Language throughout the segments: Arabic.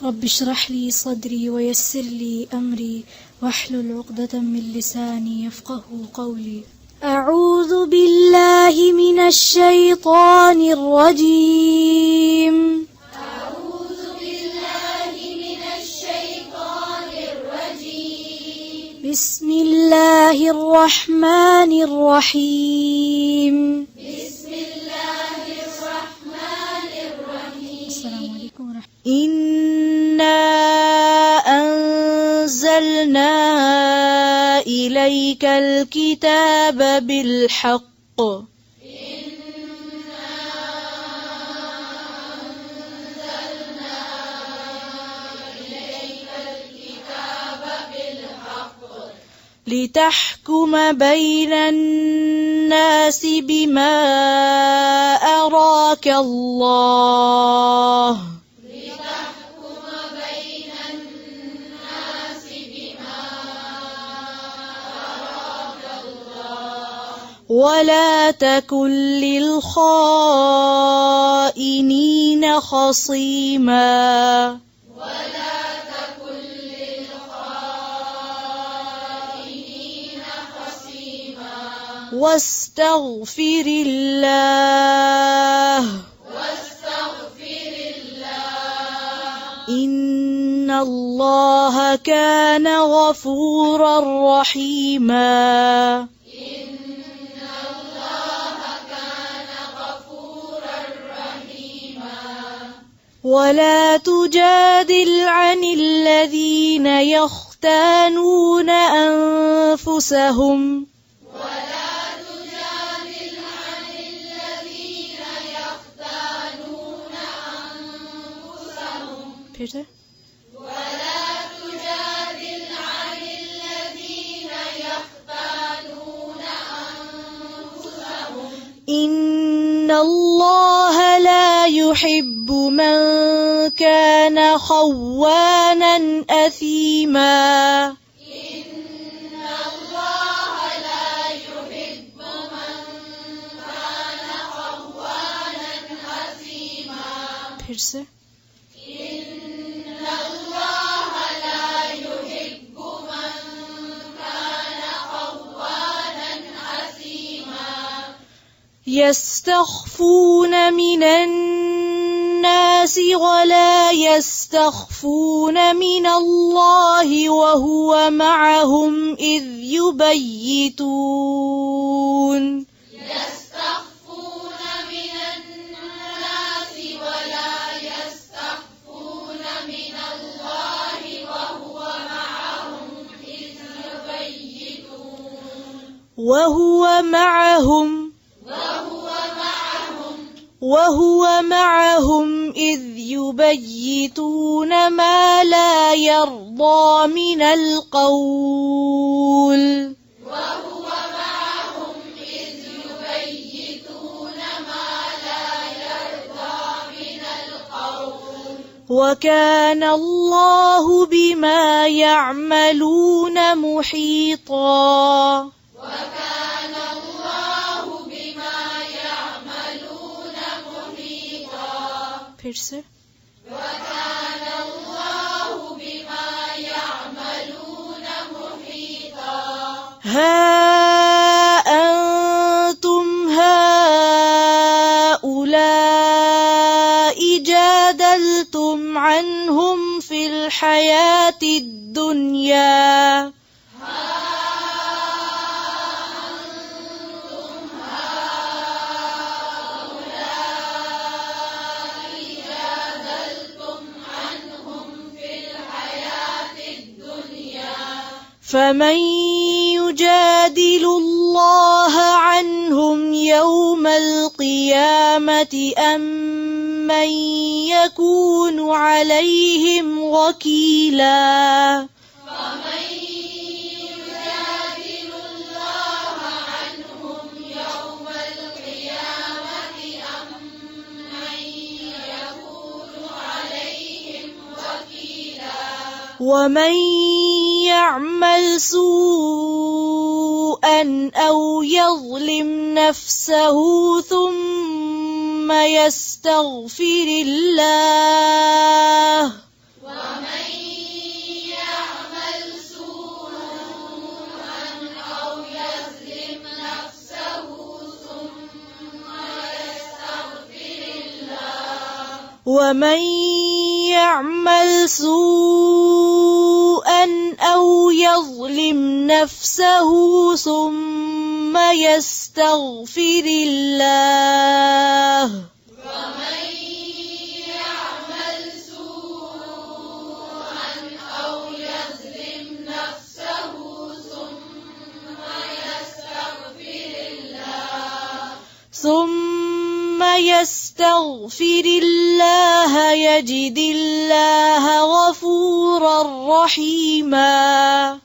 رب اشرح لي صدري ويسر لي أمري واحلل عقدة من لساني يفقه قولي. أعوذ بالله من الشيطان الرجيم. أعوذ بالله من الشيطان الرجيم. بسم الله الرحمن الرحيم. بسم الله الرحمن الرحيم. السلام عليكم ورحمة الله. إنا أنزلنا إليك الكتاب بالحق لتحكم بين الناس بما أراك الله ولا تكن للخائنين خصيما واستغفر الله إن الله كان غفورا رحيما ولا تجادل عن الذين يختانون أنفسهم إن الله لا يحب من كان خوانا أثيما يستخفون من الناس ولا يستخفون من الله وهو معهم إذ يبيتون وهو معهم إذ يبيتون ما لا يرضى من القول وكان الله بما يعملون محيطا وكان الله بما يعملون محيطا. ها أنتم هؤلاء جادلتم عنهم في الحياة الدنيا فمن يجادل الله عنهم يوم القيامة أم من يكون عليهم وكيلا ومن يعمل سوءا أو يظلم نفسه ثم يستغفر الله ومن يعمل سوءا أو يظلم نفسه ثم يستغفر الله يجد الله غفورا رحيما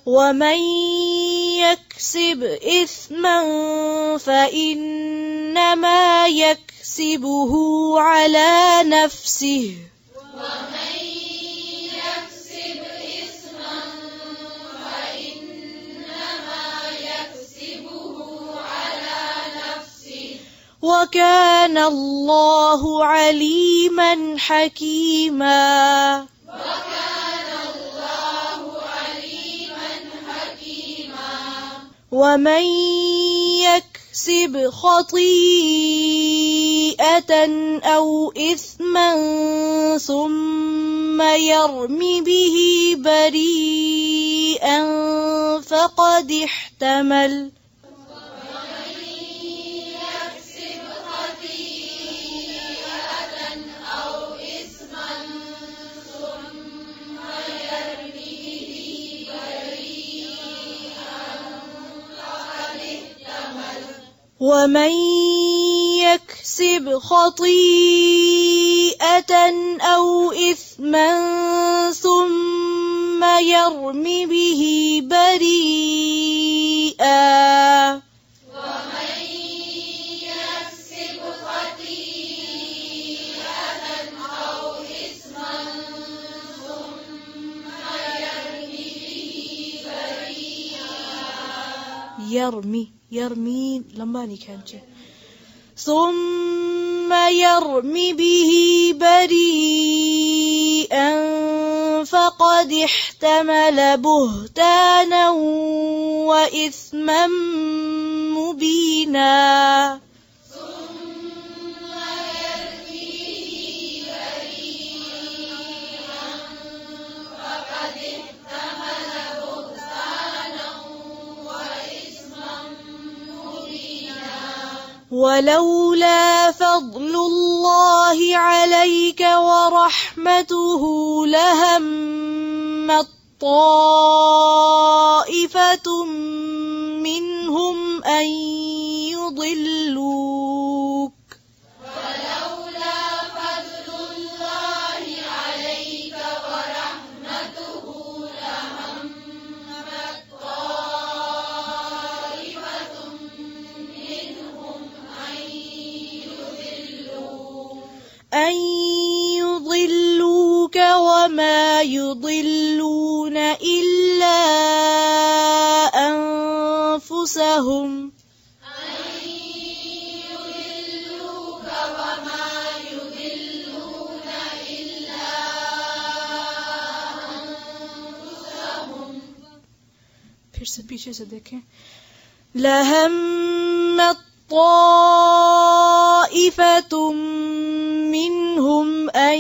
ومن يكسب إثما فإنما يكسبه على نفسه وكان الله عليما حكيما ومن يكسب خطيئة أو إثما ثم يرم به بريئا فقد احتمل ومن يكسب خطيئة أو إثما ثم يرم به بريئا يرمي لمباني كانت ثم يرم به بريئا فقد احتمل بهتانا وإثما مبينا ولولا فضل الله عليك ورحمته لهمت طائفة منهم أن يضلوك وما يضلون إلا أنفسهم पीछे से देखें لهمت طائفة منهم أن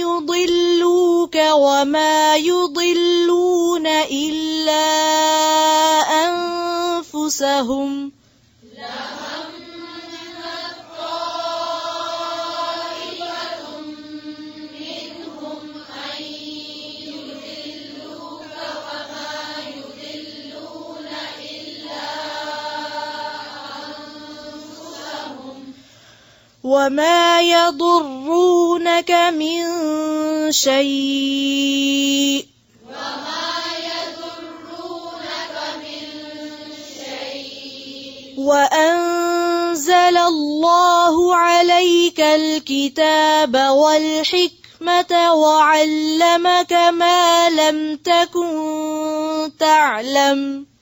يضلوك وما يضلون إلا أنفسهم وما يضرونك من شيء وأنزل الله عليك الكتاب والحكمة وعلمك ما لم تكن تعلم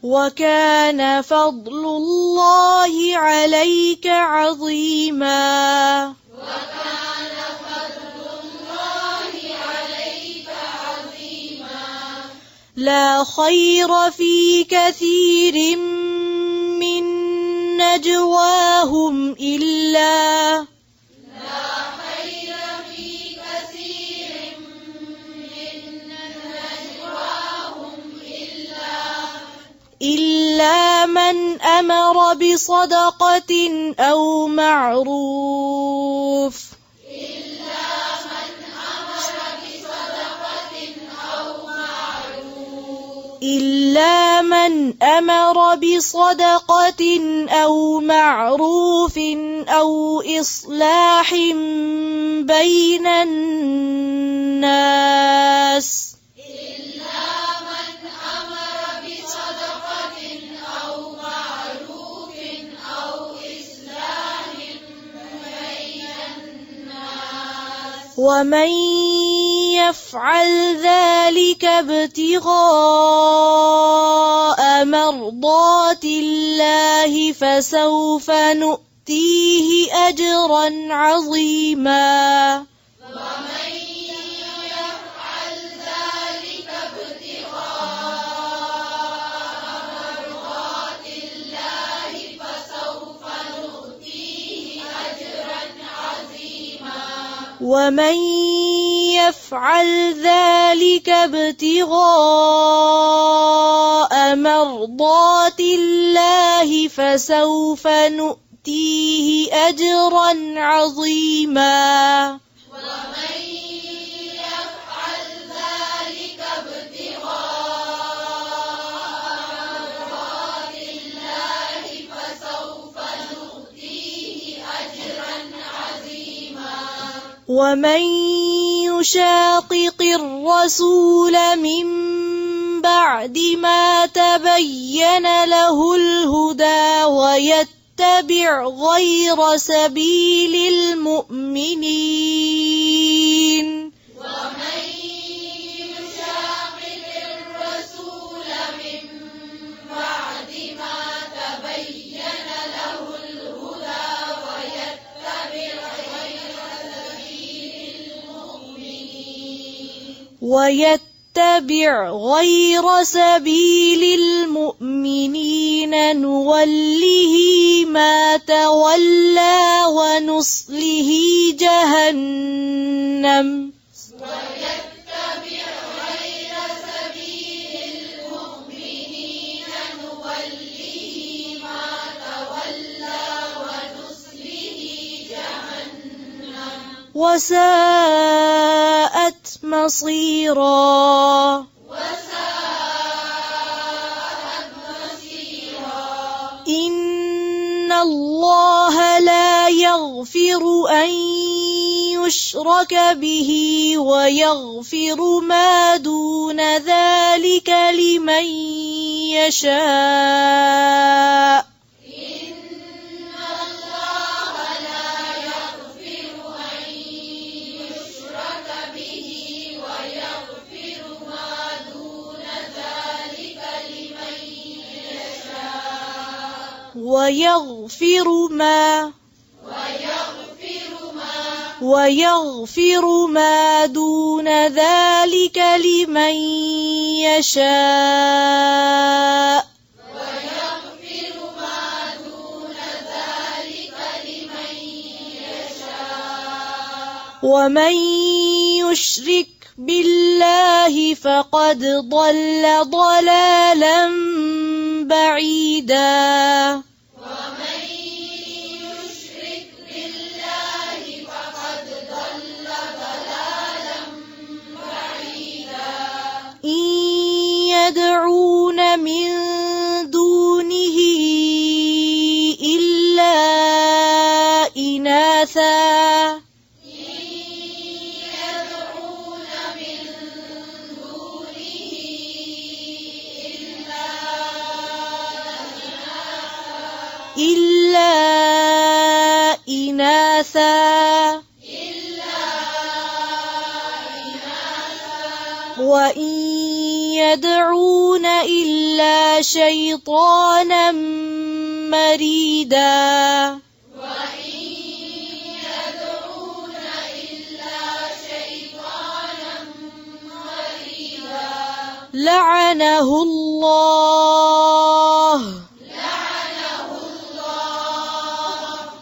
وكان فضل الله عليك عظيما وكان فضل الله عليك عظيما لا خير في كثير من نجواهم إلا من أمر بصدقة أو معروف إلا من أمر بصدقة أو معروف أو إصلاح بين الناس ومن يفعل ذلك ابتغاء مرضات الله فسوف نؤتيه أجرا عظيما ومن يفعل ذلك ابتغاء مرضات الله فسوف نؤتيه أجرا عظيما ومن يشاقق الرسول من بعد ما تبين له الهدى ويتبع غير سبيل المؤمنين ويتبع غير سبيل المؤمنين نوله ما تولى ونصله جهنم وساءت مصيرا إن الله لا يغفر أن يشرك به ويغفر ما دون ذلك لمن يشاء ويغفر ما دون ذلك لمن يشاء ومن يشرك بالله فقد ضل ضلالا بعيدا إن يدعون من دونه إلا إناثا وإن يدعون إلا شيطانا مريدا لعنه الله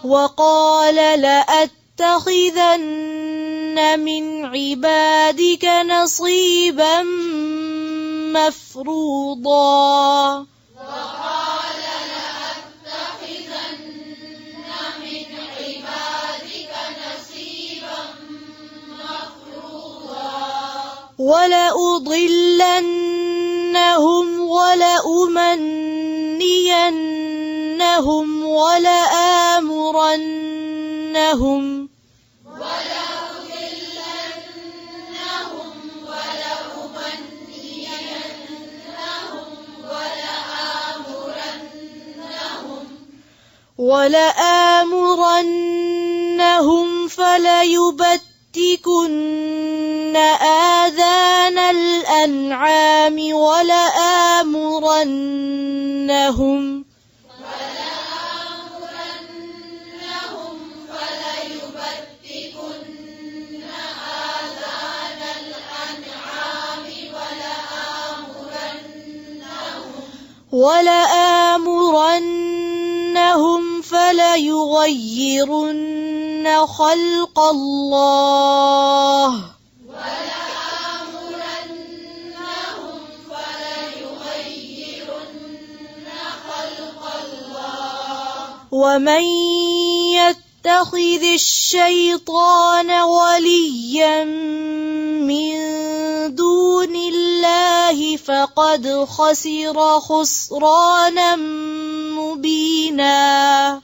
وقال لأتخذن من عبادك نصيبا مفروضا ولأضلنهم ولأمنينهم ولآمرنهم فليبتكن آذان الأنعام ولآمرنهم فليغيرن خلق الله ومن يتخذ الشيطان وليا من دون الله فقد خسر خسرانا مبينا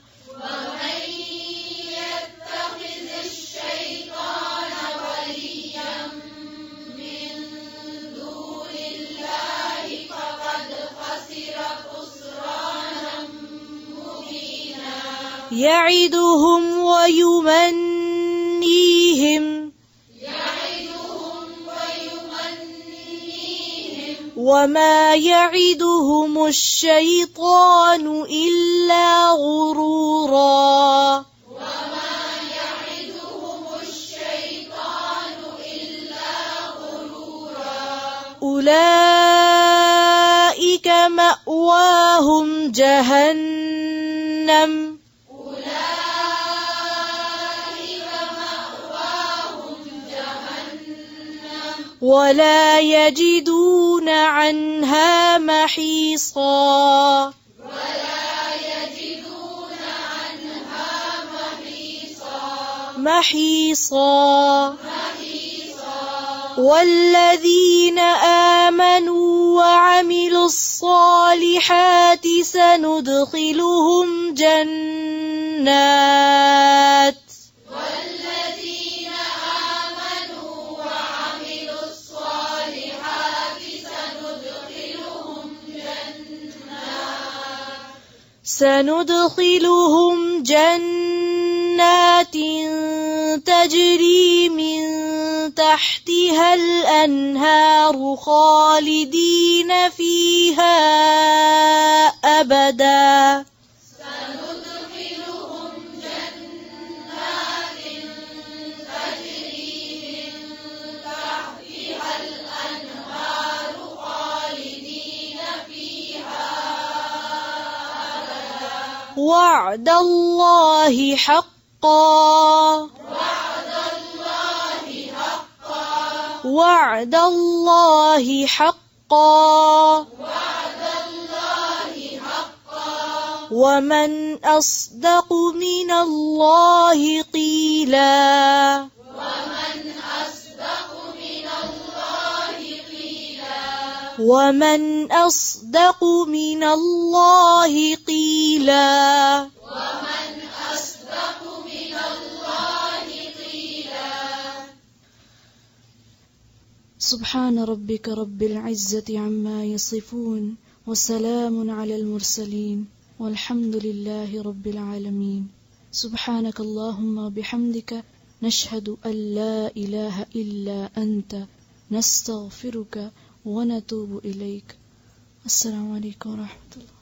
يعدهم ويمنيهم وما يعدهم الشيطان إلا غرورا أولئك مأواهم جهنم ولا يجدون عنها محيصا والذين آمنوا وعملوا الصالحات سندخلهم جنات تجري من تحتها الأنهار خالدين فيها أبدا وعد الله حقا وعد الله حقا ومن أصدق من الله قيلا ومن أصدق من الله قيلا سبحان ربك رب العزة عما يصفون وسلام على المرسلين والحمد لله رب العالمين سبحانك اللهم بحمدك نشهد أن لا إله إلا أنت نستغفرك ونتوب إليك. السلام عليكم ورحمة الله.